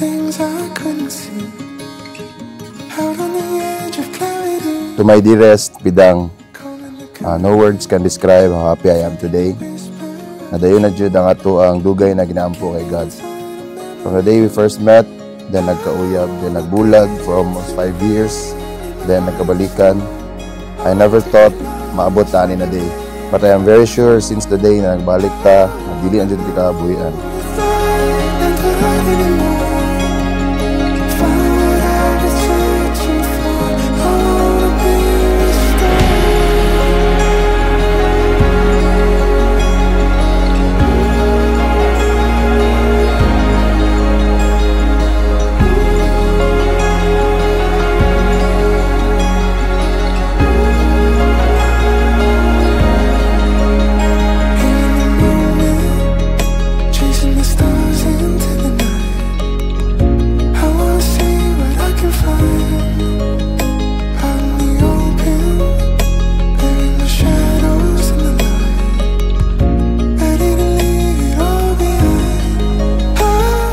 To my dearest Bidang, no words can describe how happy I am today. Nadayon na jud ang ato ang dugay na ginaampo kay God. From the day we first met, then nagkauyab, then nagbulag for almost 5 years, then nagkabalikan. I never thought maabot ta ani na day. But I am very sure since the day na nagbalik ta, dili ang jud kita kabuhian.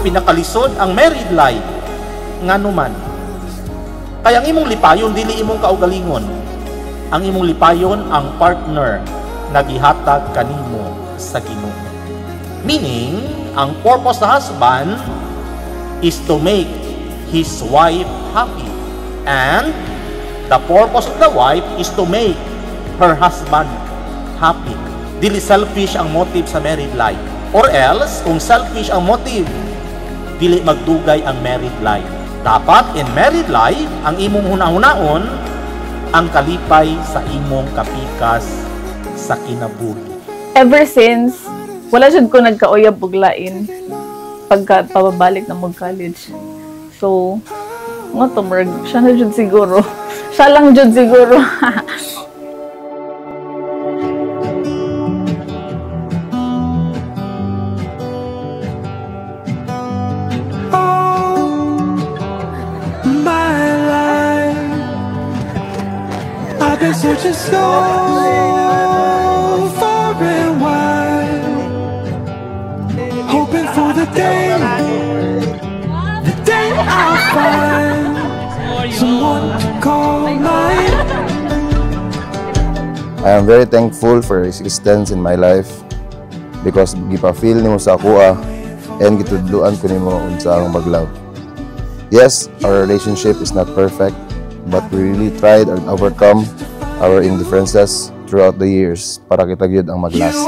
Pinakalisod ang married life nganuman. Kaya ang imong lipayon dili imong kaugalingon. Ang imong lipayon ang partner nagihatag kanimo sa Ginoo. Meaning, ang purpose sa husband is to make his wife happy, and the purpose of the wife is to make her husband happy. Dili selfish ang motive sa married life. Or else, kung selfish ang motive, dili magdugay ang married life. Dapat in married life, ang imong hunahunahon ang kalipay sa imong kapikas sa kinabuhi. Ever since, wala jud ko nagkauyab buglain pagka pababalik na mag-college. So, nga to, siya na jud siguro. Siya lang jud siguro. Searching so far and wide, hoping for the day I'll find someone to call mine. I am very thankful for His existence in my life because gipa-feel nimo sa akua and gitudluan ko nimo unsa ang mag-love. Yes, our relationship is not perfect, but we really tried and overcome our indifferences throughout the years para kita gyud ang mag-last.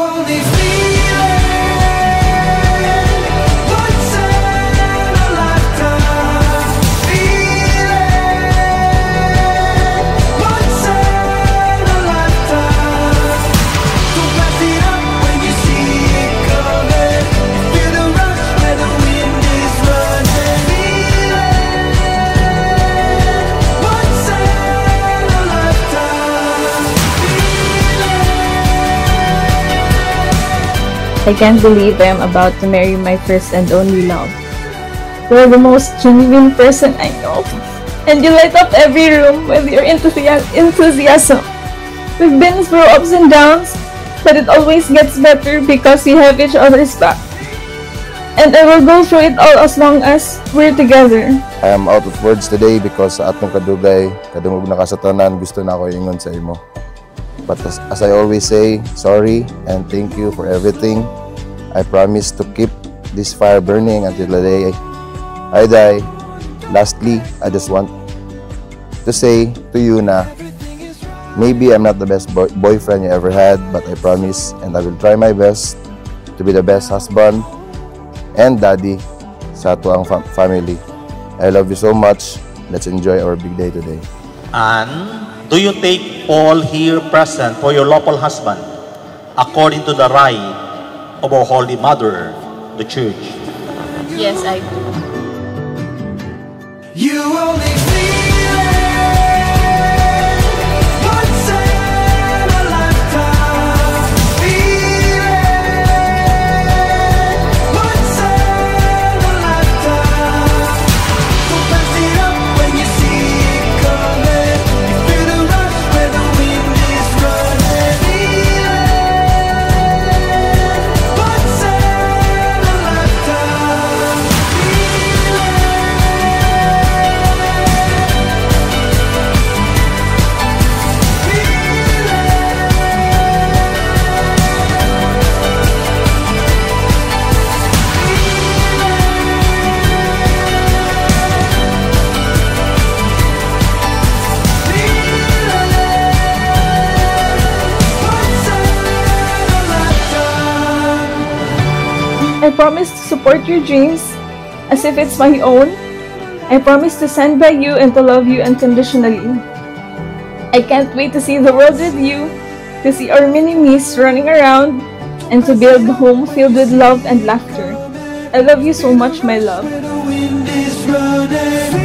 I can't believe I am about to marry my first and only love. You're the most genuine person I know, and you light up every room with your enthusiasm. We've been through ups and downs, but it always gets better because we have each other's back. And I will go through it all as long as we're together. I am out of words today because sa atong kadugay, kadungog na kasatanan, gusto na ako ingon sa imo. But as I always say, sorry and thank you for everything. I promise to keep this fire burning until the day I die. Lastly, I just want to say to you na maybe I'm not the best boyfriend you ever had, but I promise and I will try my best to be the best husband and daddy sa ato ang family. I love you so much. Let's enjoy our big day today. And do you take all here present for your lawful husband according to the rite of our Holy Mother, the Church? Yes, I do. You only feel it once in a lifetime. Feel it once in a lifetime. Don't pass it up when you see it coming. You feel the rush where the wind is running. Feel it once in a lifetime. Feel it. I promise to support your dreams as if it's my own. I promise to stand by you and to love you unconditionally. I can't wait to see the world with you, to see our mini-me's running around, and to build a home filled with love and laughter. I love you so much, my love. The wind is running.